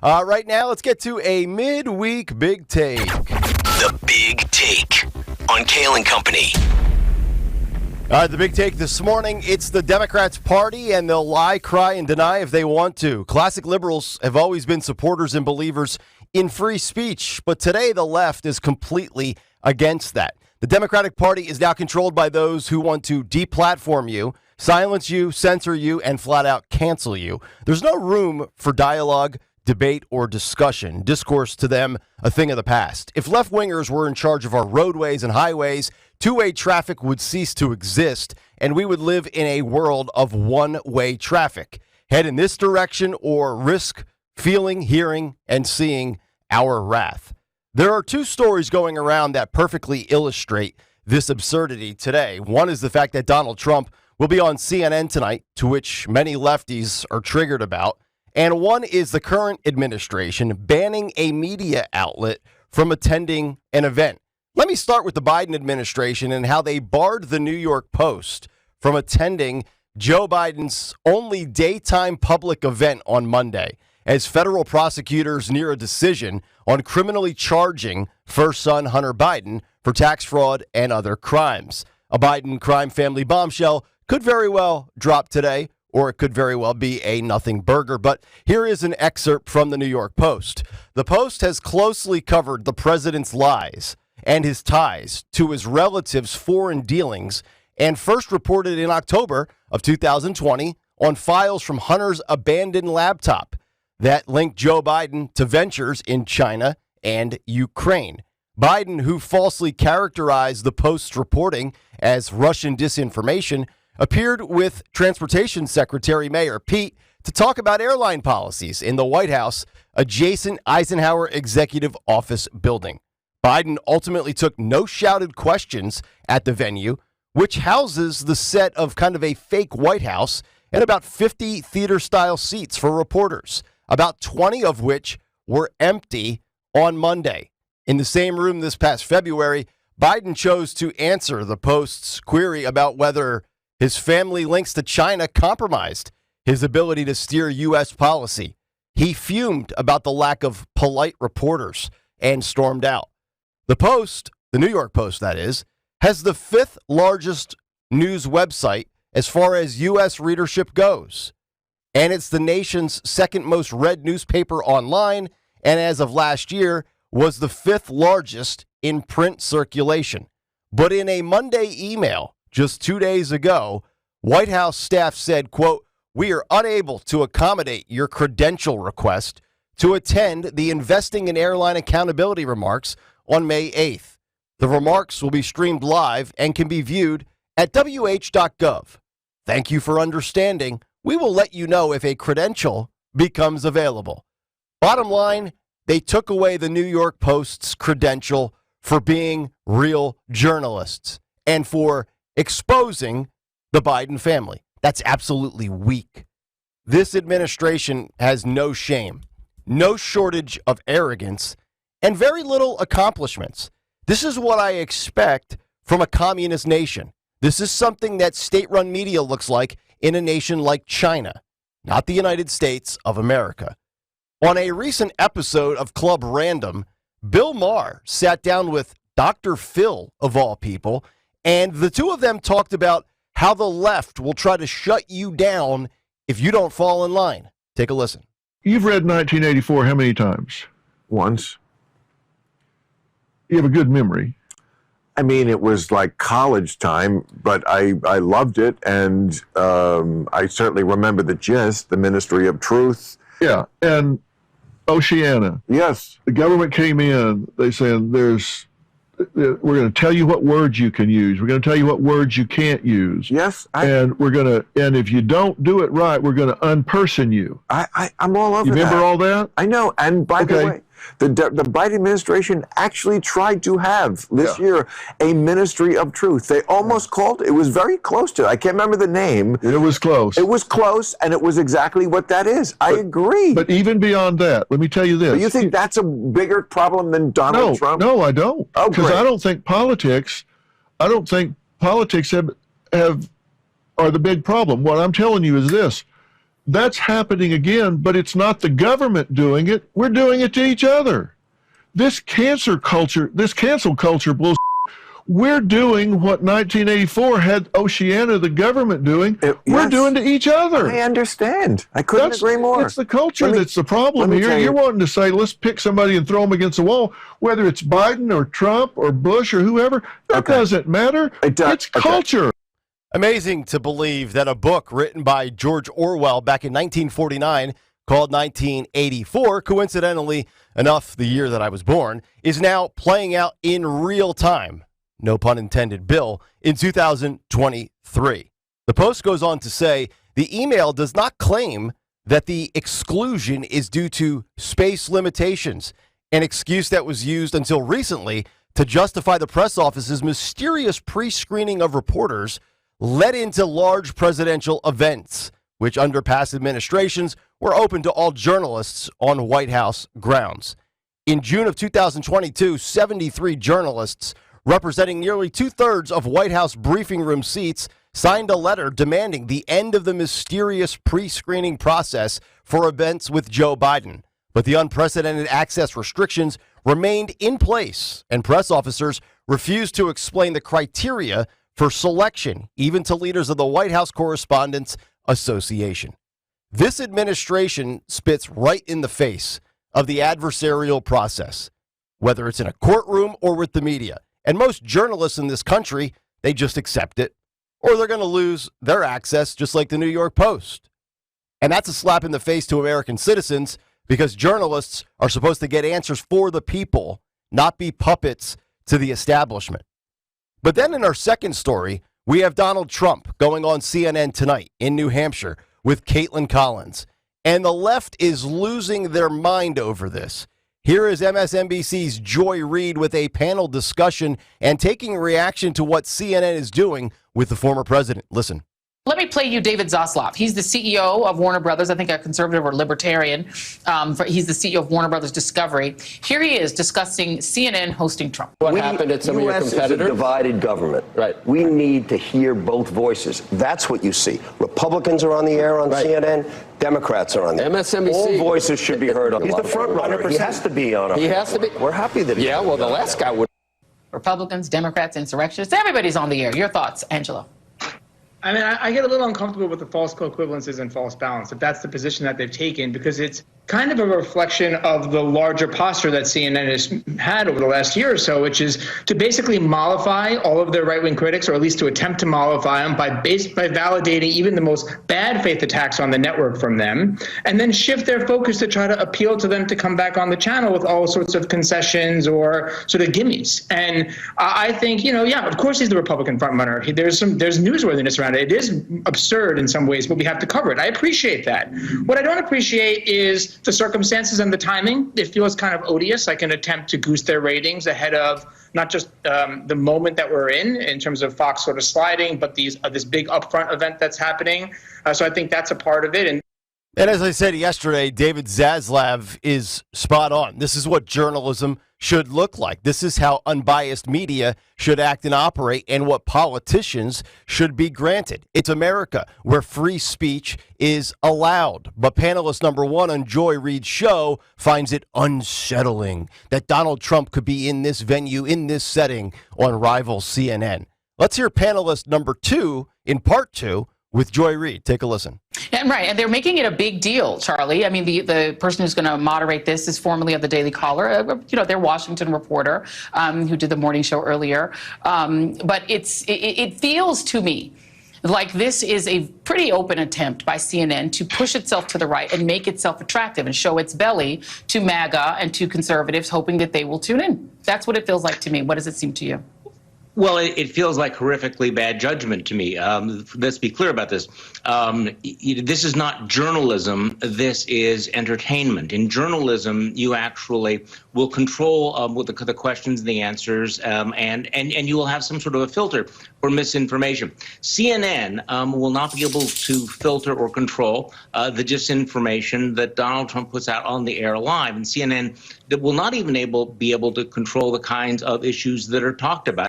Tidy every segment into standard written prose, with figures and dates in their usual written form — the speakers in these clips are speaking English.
Right now, let's get to a midweek big take. The Big Take on Kayal and Company. The big take this morning, it's the Democrats' party, and they'll lie, cry, and deny if they want to. Classic liberals have always been supporters and believers in free speech, but today the left is completely against that. The Democratic Party is now controlled by those who want to deplatform you, silence you, censor you, and flat out cancel you. There's no room for dialogue, debate, or discussion. Discourse to them, a thing of the past. If left-wingers were in charge of our roadways and highways, two-way traffic would cease to exist, and we would live in a world of one-way traffic. Head in this direction or risk feeling, hearing, and seeing our wrath. There are two stories going around that perfectly illustrate this absurdity today. One is the fact that Donald Trump will be on CNN tonight, to which many lefties are triggered about. And one is the current administration banning a media outlet from attending an event. Let me start with the Biden administration and how they barred the New York Post from attending Joe Biden's only daytime public event on Monday, as federal prosecutors near a decision on criminally charging first son Hunter Biden for tax fraud and other crimes. A Biden crime family bombshell could very well drop today, or it could very well be a nothing burger. But here is an excerpt from the New York Post. The Post has closely covered the president's lies and his ties to his relatives' foreign dealings, and first reported in October of 2020 on files from Hunter's abandoned laptop that linked Joe Biden to ventures in China and Ukraine. Biden, who falsely characterized the Post's reporting as Russian disinformation, appeared with Transportation Secretary Mayor Pete to talk about airline policies in the White House adjacent Eisenhower Executive Office building. Biden ultimately took no shouted questions at the venue, which houses the set of kind of a fake White House and about 50 theater-style seats for reporters, about 20 of which were empty on Monday. In the same room this past February, Biden chose to answer the Post's query about whether his family links to China compromised his ability to steer U.S. policy. He fumed about the lack of polite reporters and stormed out. The Post, the New York Post that is, has the fifth largest news website as far as U.S. readership goes. And it's the nation's second most read newspaper online, and as of last year, was the fifth largest in print circulation. But in a Monday email just 2 days ago, White House staff said, quote, "We are unable to accommodate your credential request to attend the Investing in Airline Accountability remarks on May 8th. The remarks will be streamed live and can be viewed at wh.gov. Thank you for understanding. We will let you know if a credential becomes available." Bottom line, they took away the New York Post's credential for being real journalists and for exposing the Biden family. That's absolutely weak. This administration has no shame, no shortage of arrogance, and very little accomplishments. This is what I expect from a communist nation. This is something that state-run media looks like in a nation like China, not the United States of America. On a recent episode of Club Random, Bill Maher sat down with Dr. Phil, of all people, and the two of them talked about how the left will try to shut you down if you don't fall in line. Take a listen. You've read 1984 how many times? Once. You have a good memory. I mean, it was like college time, but I loved it, and I certainly remember the gist, the Ministry of Truth. Yeah, and Oceania. Yes. The government came in, they said, we're going to tell you what words you can use. We're going to tell you what words you can't use. Yes. And if you don't do it right, we're going to unperson you. I'm all over that. You remember all that? I know. And by the way, the Biden administration actually tried to have this year a Ministry of Truth. They almost called it was very close to it. I can't remember the name. It was close. It was close, and it was exactly what that is. I agree. But even beyond that, let me tell you this. But you think that's a bigger problem than Donald Trump? No, I don't. Oh, because I don't think politics are the big problem. What I'm telling you is this. That's happening again, but it's not the government doing it. We're doing it to each other. This cancel culture bullshit. We're doing what 1984 had Oceania, the government, doing. We're doing to each other. I understand. I couldn't agree more. It's the culture that's the problem here. You're wanting to say, let's pick somebody and throw them against the wall, whether it's Biden or Trump or Bush or whoever. That doesn't matter. It's culture. Amazing to believe that a book written by George Orwell back in 1949 called 1984, coincidentally enough the year that I was born, is now playing out in real time. No pun intended, Bill, in 2023. The Post goes on to say the email does not claim that the exclusion is due to space limitations, an excuse that was used until recently to justify the press office's mysterious pre-screening of reporters led into large presidential events, which under past administrations were open to all journalists on White House grounds. In June of 2022, 73 journalists representing nearly two-thirds of White House briefing room seats, signed a letter demanding the end of the mysterious pre-screening process for events with Joe Biden. But the unprecedented access restrictions remained in place, and press officers refused to explain the criteria for selection, even to leaders of the White House Correspondents Association. This administration spits right in the face of the adversarial process, whether it's in a courtroom or with the media. And most journalists in this country, they just accept it, or they're going to lose their access just like the New York Post. And that's a slap in the face to American citizens because journalists are supposed to get answers for the people, not be puppets to the establishment. But then in our second story, we have Donald Trump going on CNN tonight in New Hampshire with Caitlin Collins. And the left is losing their mind over this. Here is MSNBC's Joy Reid with a panel discussion and taking reaction to what CNN is doing with the former president. Listen. Let me play you David Zaslav. He's the CEO of Warner Brothers, I think a conservative or libertarian. He's the CEO of Warner Brothers Discovery. Here he is discussing CNN hosting Trump. What happened at some of your competitors? Is a divided government. Right. We need to hear both voices. That's what you see. Republicans are on the air on CNN. Democrats are on the air. MSNBC. All voices should be heard on. He's the front runner. He has to be on. He has to be. We're happy that. Yeah. Well, the last guy would. Republicans, Democrats, insurrectionists, everybody's on the air. Your thoughts, Angelo? I mean, I get a little uncomfortable with the false coequivalences and false balance, if that's the position that they've taken, because it's kind of a reflection of the larger posture that CNN has had over the last year or so, which is to basically mollify all of their right-wing critics, or at least to attempt to mollify them by validating even the most bad faith attacks on the network from them, and then shift their focus to try to appeal to them to come back on the channel with all sorts of concessions or sort of gimmies. And I think, yeah, of course he's the Republican frontrunner. There's newsworthiness around it. It is absurd in some ways, but we have to cover it. I appreciate that. What I don't appreciate is the circumstances and the timing. It feels kind of odious, like an attempt to goose their ratings ahead of not just the moment that we're in terms of Fox sort of sliding, but this big upfront event that's happening. So I think that's a part of it. And as I said yesterday, David Zaslav is spot on. This is what journalism should look like. This is how unbiased media should act and operate, and what politicians should be granted. It's America, where free speech is allowed. But panelist number one on Joy Reid's show finds it unsettling that Donald Trump could be in this venue, in this setting, on rival CNN. Let's hear panelist number two in part two with Joy Reid. Take a listen. Yeah, right. And they're making it a big deal, Charlie. I mean, the person who's going to moderate this is formerly of the Daily Caller, their Washington reporter who did the morning show earlier. But it feels to me like this is a pretty open attempt by CNN to push itself to the right and make itself attractive and show its belly to MAGA and to conservatives, hoping that they will tune in. That's what it feels like to me. What does it seem to you? Well, it feels like horrifically bad judgment to me. Let's be clear about this. This is not journalism. This is entertainment. In journalism, you actually will control the questions and the answers, and you will have some sort of a filter for misinformation. CNN will not be able to filter or control the disinformation that Donald Trump puts out on the air live. And CNN will not even be able to control the kinds of issues that are talked about.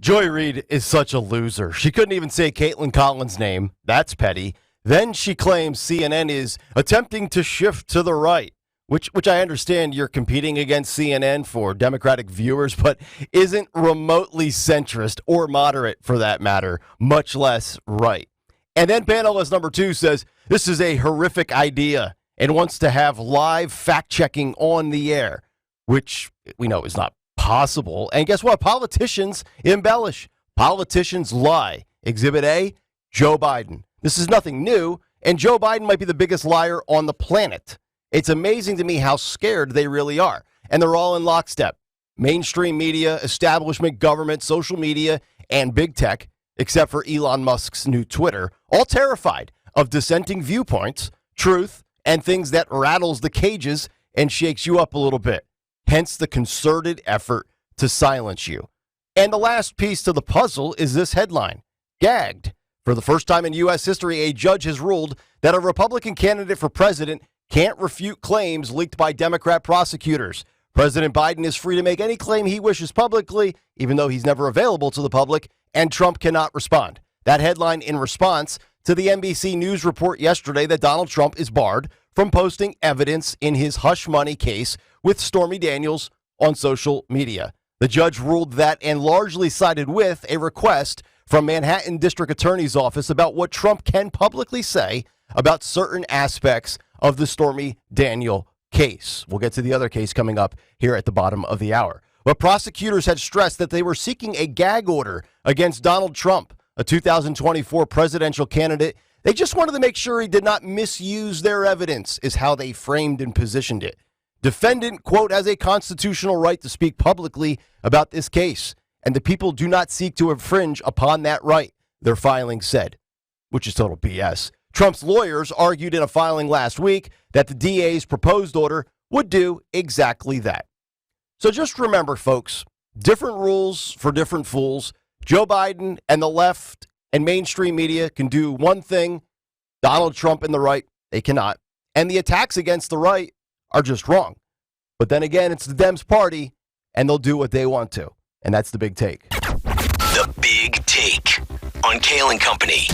Joy Reid is such a loser. She couldn't even say Caitlin Collins' name. That's petty. Then she claims CNN is attempting to shift to the right, which I understand you're competing against CNN for Democratic viewers, but isn't remotely centrist or moderate for that matter, much less right. And then panelist number 2 says this is a horrific idea and wants to have live fact-checking on the air, which we know is not possible. And guess what? Politicians embellish. Politicians lie. Exhibit A, Joe Biden. This is nothing new, and Joe Biden might be the biggest liar on the planet. It's amazing to me how scared they really are, and they're all in lockstep. Mainstream media, establishment, government, social media, and big tech, except for Elon Musk's new Twitter, all terrified of dissenting viewpoints, truth, and things that rattles the cages and shakes you up a little bit. Hence the concerted effort to silence you. And the last piece to the puzzle is this headline, gagged. For the first time in U.S. history, a judge has ruled that a Republican candidate for president can't refute claims leaked by Democrat prosecutors. President Biden is free to make any claim he wishes publicly, even though he's never available to the public, and Trump cannot respond. That headline in response to the NBC News report yesterday that Donald Trump is barred from posting evidence in his hush money case with Stormy Daniels on social media. The judge ruled that and largely sided with a request from Manhattan District Attorney's Office about what Trump can publicly say about certain aspects of the Stormy Daniels case. We'll get to the other case coming up here at the bottom of the hour. But prosecutors had stressed that they were seeking a gag order against Donald Trump, a 2024 presidential candidate. They just wanted to make sure he did not misuse their evidence, is how they framed and positioned it. Defendant, quote, has a constitutional right to speak publicly about this case, and the people do not seek to infringe upon that right, their filing said, which is total BS. Trump's lawyers argued in a filing last week that the DA's proposed order would do exactly that. So just remember, folks, different rules for different fools. Joe Biden and the left and mainstream media can do one thing. Donald Trump and the right, they cannot. And the attacks against the right are just wrong. But then again, it's the Dems party, and they'll do what they want to. And that's the big take. The Big Take on Kayal and Company.